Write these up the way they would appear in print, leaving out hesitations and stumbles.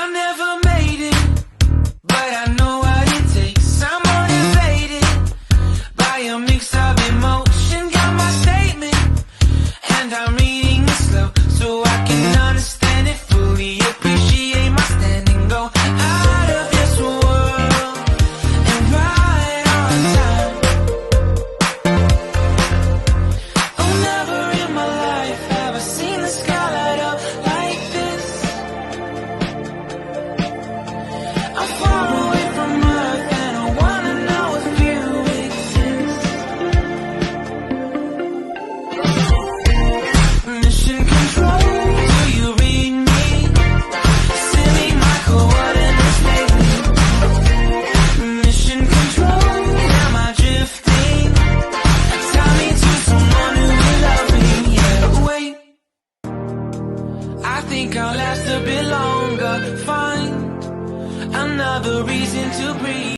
I never made it, but I know what it takes. I'm motivated by a mix of emotion. Got my statement, and I'm reading it slow so I can understand it fully. Appreciate my standing, go out of this world and right on time. Oh, never in my life have I seen the sky light up like this. I'm far away from Earth and I wanna know if you exist. Mission control, do you read me? Send me my coordinates lately. Mission control, am I drifting? Tie me to someone who will love me. Yeah, wait, I think I'll last a bit longer. Find another reason to breathe.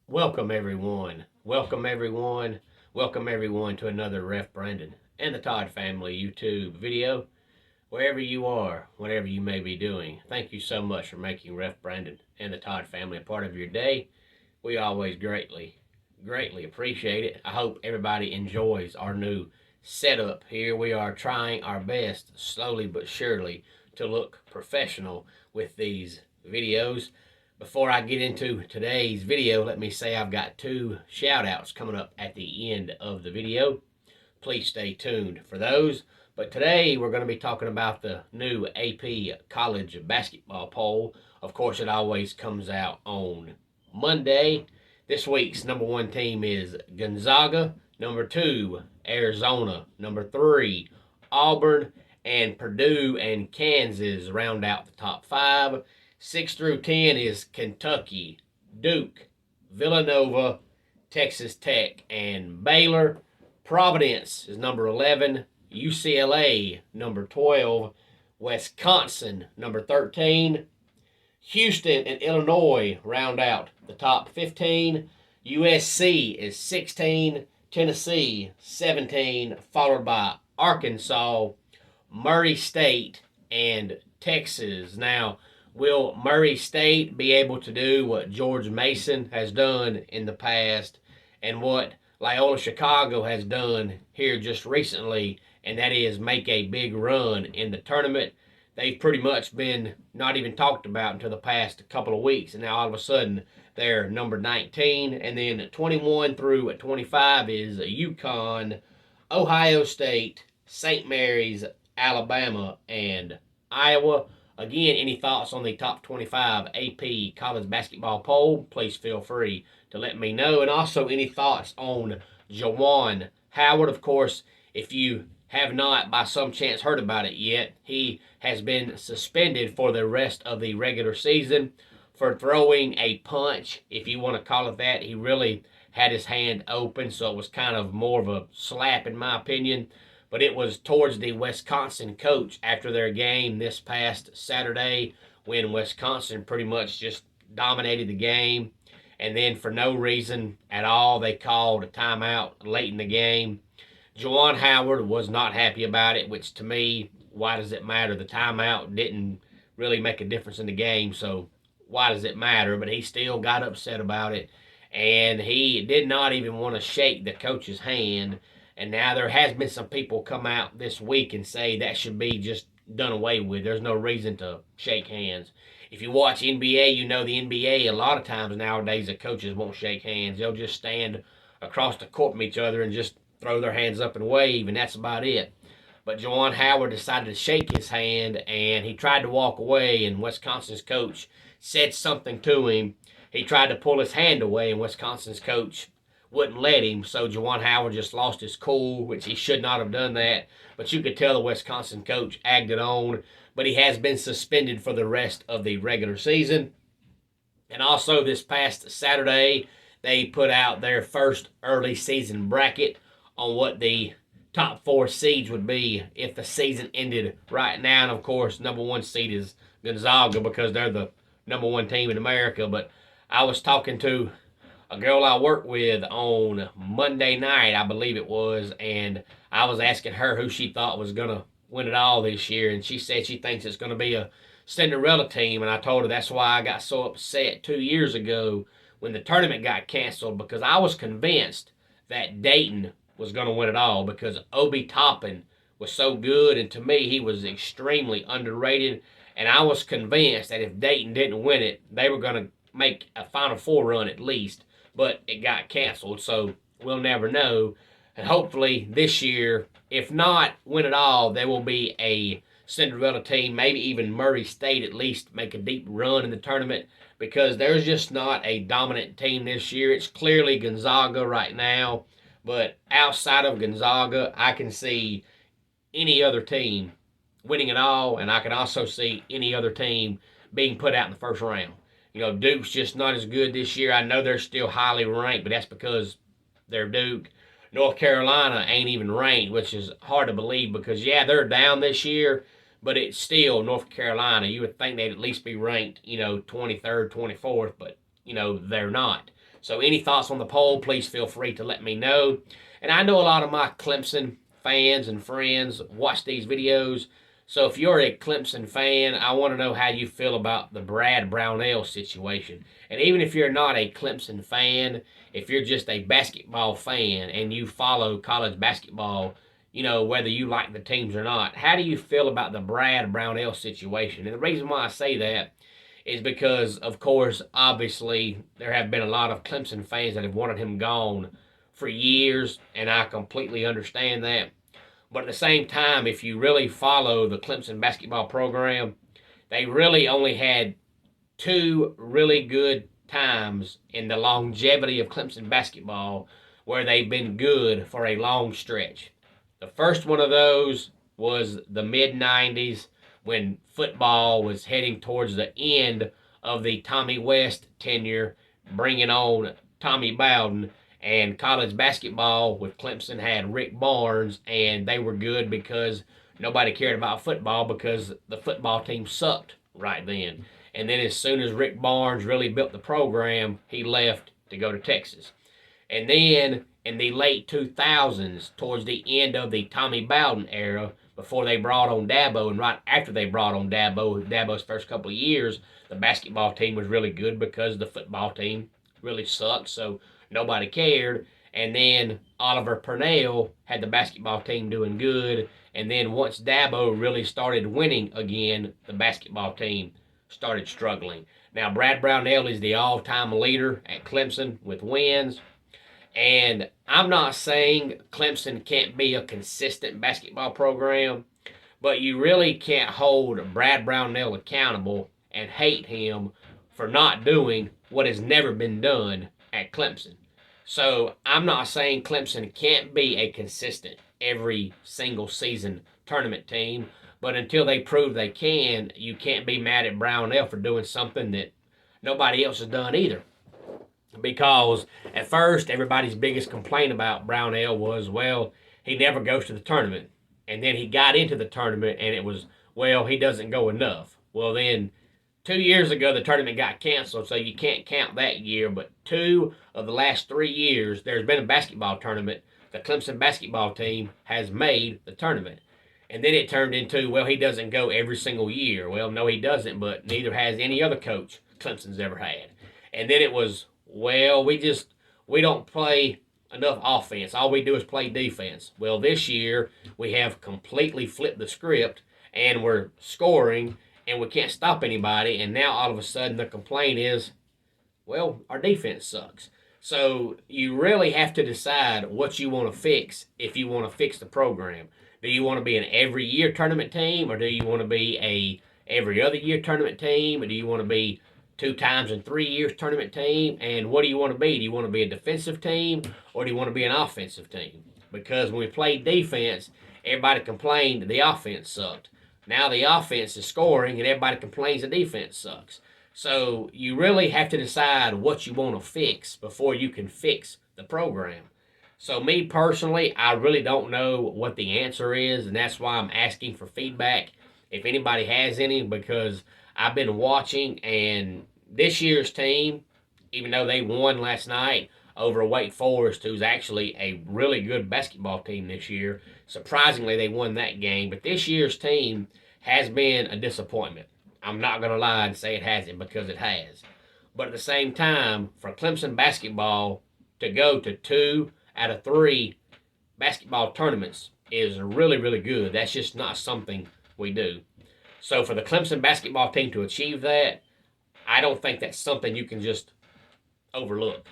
Welcome everyone. Welcome everyone. Welcome everyone to another Ref Brandon and the Todd Family YouTube video. Wherever you are, whatever you may be doing, thank you so much for making Ref Brandon and the Todd Family a part of your day. We always greatly appreciate it. I hope everybody enjoys our new setup here. We are trying our best, slowly but surely, to look professional with these videos. Before I get into today's video, let me say I've got two shout outs coming up at the end of the video. Please stay tuned for those. But today we're going to be talking about the new AP college basketball poll. Of course, it always comes out on Monday. This week's number one team is Gonzaga. Number 2, Arizona. Number 3, Auburn. And Purdue and Kansas round out the top 5. 6 through 10 is Kentucky, Duke, Villanova, Texas Tech, and Baylor. Providence is number 11. UCLA, number 12. Wisconsin, number 13. Houston and Illinois round out the top 15. USC is 16. Tennessee, 17. Followed by Arkansas, Murray State, and Texas. Now, will Murray State be able to do what George Mason has done in the past and what Loyola Chicago has done here just recently, and that is make a big run in the tournament? They've pretty much been not even talked about until the past couple of weeks, and now all of a sudden they're number 19, and then 21 through 25 is UConn, Ohio State, St. Mary's, Alabama, and Iowa. Again, any thoughts on the top 25 AP college basketball poll, please feel free to let me know. And also any thoughts on Juwan Howard. Of course, if you have not by some chance heard about it yet, he has been suspended for the rest of the regular season for throwing a punch, if you want to call it that. He really had his hand open, so it was kind of more of a slap in my opinion. But it was towards the Wisconsin coach after their game this past Saturday when Wisconsin pretty much just dominated the game. And then for no reason at all, they called a timeout late in the game. Juwan Howard was not happy about it, which to me, why does it matter? The timeout didn't really make a difference in the game, so why does it matter? But he still got upset about it, and he did not even want to shake the coach's hand. And now there has been some people come out this week and say that should be just done away with. There's no reason to shake hands. If you watch NBA, you know the NBA, a lot of times nowadays the coaches won't shake hands. They'll just stand across the court from each other and just throw their hands up and wave, and that's about it. But Juwan Howard decided to shake his hand, and he tried to walk away, and Wisconsin's coach said something to him. He tried to pull his hand away, and Wisconsin's coach wouldn't let him, so Juwan Howard just lost his cool, which he should not have done that. But you could tell the Wisconsin coach acted on, but he has been suspended for the rest of the regular season. And also this past Saturday, they put out their first early season bracket on what the top 4 seeds would be if the season ended right now. And of course, number 1 seed is Gonzaga because they're the number 1 team in America. But I was talking to a girl I work with on Monday night, I believe it was, and I was asking her who she thought was going to win it all this year, and she said she thinks it's going to be a Cinderella team, and I told her that's why I got so upset 2 years ago when the tournament got canceled, because I was convinced that Dayton was going to win it all because Obi Toppin was so good, and to me, he was extremely underrated. And I was convinced that if Dayton didn't win it, they were going to make a Final Four run at least, but it got canceled, so we'll never know. And hopefully this year, if not win it all, there will be a Cinderella team, maybe even Murray State at least make a deep run in the tournament, because there's just not a dominant team this year. It's clearly Gonzaga right now, but outside of Gonzaga, I can see any other team winning it all, and I can also see any other team being put out in the first round. You know, Duke's just not as good this year. I know they're still highly ranked, but that's because they're Duke. North Carolina ain't even ranked, which is hard to believe because, yeah, they're down this year, but it's still North Carolina. You would think they'd at least be ranked, 23rd, 24th, but, they're not. So any thoughts on the poll, please feel free to let me know. And I know a lot of my Clemson fans and friends watch these videos. So if you're a Clemson fan, I want to know how you feel about the Brad Brownell situation. And even if you're not a Clemson fan, if you're just a basketball fan and you follow college basketball, whether you like the teams or not, how do you feel about the Brad Brownell situation? And the reason why I say that is because, of course, obviously, there have been a lot of Clemson fans that have wanted him gone for years, and I completely understand that. But at the same time, if you really follow the Clemson basketball program, they really only had two really good times in the longevity of Clemson basketball where they've been good for a long stretch. The first one of those was the mid-90s when football was heading towards the end of the Tommy West tenure, bringing on Tommy Bowden. And college basketball with Clemson had Rick Barnes, and they were good because nobody cared about football because the football team sucked right then. And then as soon as Rick Barnes really built the program, he left to go to Texas. And then in the late 2000s, towards the end of the Tommy Bowden era, before they brought on Dabo, and right after they brought on Dabo's first couple of years, the basketball team was really good because the football team really sucked. So nobody cared. And then Oliver Purnell had the basketball team doing good. And then once Dabo really started winning again, the basketball team started struggling. Now, Brad Brownell is the all-time leader at Clemson with wins. And I'm not saying Clemson can't be a consistent basketball program, but you really can't hold Brad Brownell accountable and hate him for not doing what has never been done at Clemson. So I'm not saying Clemson can't be a consistent every single season tournament team, but until they prove they can, you can't be mad at Brownell for doing something that nobody else has done either. Because at first, everybody's biggest complaint about Brownell was, well, he never goes to the tournament. And then he got into the tournament, and it was, well, he doesn't go enough. Well, then 2 years ago, the tournament got canceled, so you can't count that year. But 2 of the last 3 years, there's been a basketball tournament. The Clemson basketball team has made the tournament. And then it turned into, well, he doesn't go every single year. Well, no, he doesn't, but neither has any other coach Clemson's ever had. And then it was, well, we don't play enough offense. All we do is play defense. Well, this year, we have completely flipped the script, and we're scoring, and we can't stop anybody, and now all of a sudden the complaint is, well, our defense sucks. So you really have to decide what you want to fix if you want to fix the program. Do you want to be an every year tournament team, or do you want to be a every other year tournament team, or do you want to be 2 times in 3 years tournament team? And what do you want to be? Do you want to be a defensive team, or do you want to be an offensive team? Because when we played defense, everybody complained the offense sucked. Now the offense is scoring, and everybody complains the defense sucks. So you really have to decide what you want to fix before you can fix the program. So me personally, I really don't know what the answer is, and that's why I'm asking for feedback if anybody has any, because I've been watching, and this year's team, even though they won last night over Wake Forest, who's actually a really good basketball team this year, surprisingly they won that game, but this year's team has been a disappointment. I'm not going to lie and say it hasn't, because it has. But at the same time, for Clemson basketball to go to 2 out of 3 basketball tournaments is really, really good. That's just not something we do. So for the Clemson basketball team to achieve that, I don't think that's something you can just overlook.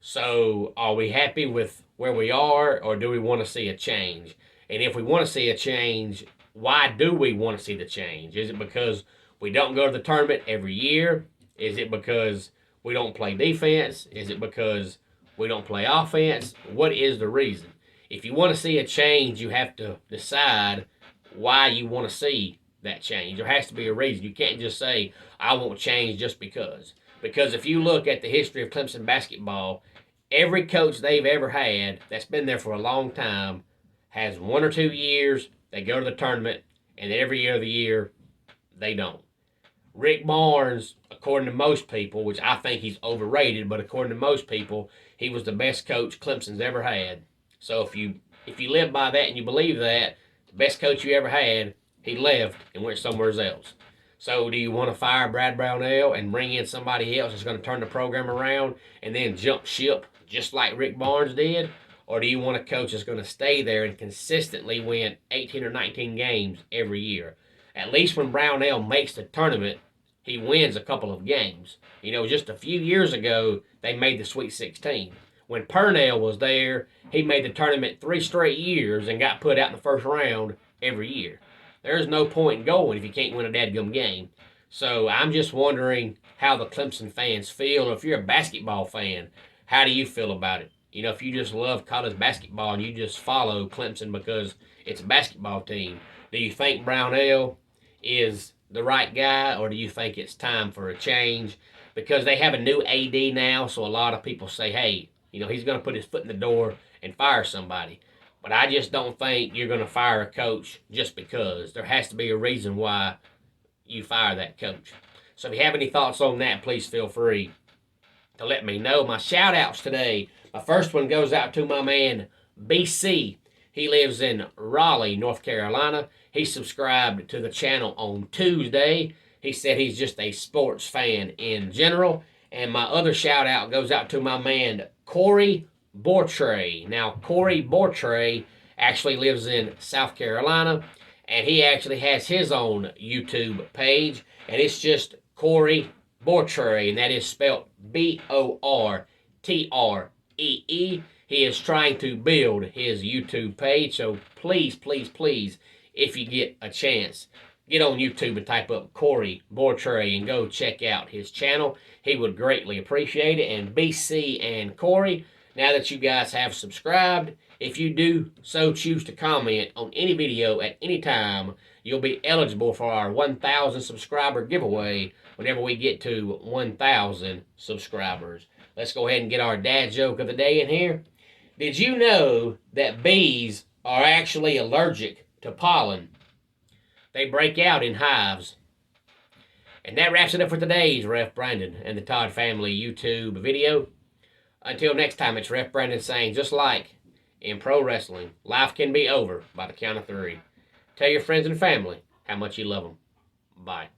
So are we happy with where we are, or do we want to see a change? And if we want to see a change, why do we want to see the change? Is it because we don't go to the tournament every year? Is it because we don't play defense? Is it because we don't play offense? What is the reason? If you want to see a change, you have to decide why you want to see that change. There has to be a reason. You can't just say, I won't change just because. Because if you look at the history of Clemson basketball, every coach they've ever had that's been there for a long time has 1 or 2 years, they go to the tournament, and every year of the year, they don't. Rick Barnes, according to most people, which I think he's overrated, but according to most people, he was the best coach Clemson's ever had. So if you live by that and you believe that, the best coach you ever had, he left and went somewhere else. So do you want to fire Brad Brownell and bring in somebody else that's going to turn the program around and then jump ship just like Rick Barnes did? Or do you want a coach that's going to stay there and consistently win 18 or 19 games every year? At least when Brownell makes the tournament, he wins a couple of games. You know, just a few years ago, they made the Sweet 16. When Purnell was there, he made the tournament 3 straight years and got put out in the first round every year. There's no point in going if you can't win a dadgum game. So I'm just wondering how the Clemson fans feel. If you're a basketball fan, how do you feel about it? You know, if you just love college basketball and you just follow Clemson because it's a basketball team, do you think Brownell is the right guy, or do you think it's time for a change? Because they have a new AD now, so a lot of people say, hey, you know, he's going to put his foot in the door and fire somebody. But I just don't think you're going to fire a coach just because. There has to be a reason why you fire that coach. So if you have any thoughts on that, please feel free to let me know. My shout-outs today, my first one goes out to my man, BC. He lives in Raleigh, North Carolina. He subscribed to the channel on Tuesday. He said he's just a sports fan in general. And my other shout-out goes out to my man, Corey Bortray. Now, Corey Bortray actually lives in South Carolina, and he actually has his own YouTube page, and it's just Corey Bortray, and that is spelled Bortree. He is trying to build his YouTube page, so please, please, please, if you get a chance, get on YouTube and type up Corey Bortray and go check out his channel. He would greatly appreciate it. And BC and Corey, now that you guys have subscribed, if you do so choose to comment on any video at any time, you'll be eligible for our 1,000 subscriber giveaway whenever we get to 1,000 subscribers. Let's go ahead and get our dad joke of the day in here. Did you know that bees are actually allergic to pollen? They break out in hives. And that wraps it up for today's Ref Brandon and the Todd Family YouTube video. Until next time, it's Ref Brandon saying, just like in pro wrestling, life can be over by the count of 3. Tell your friends and family how much you love them. Bye.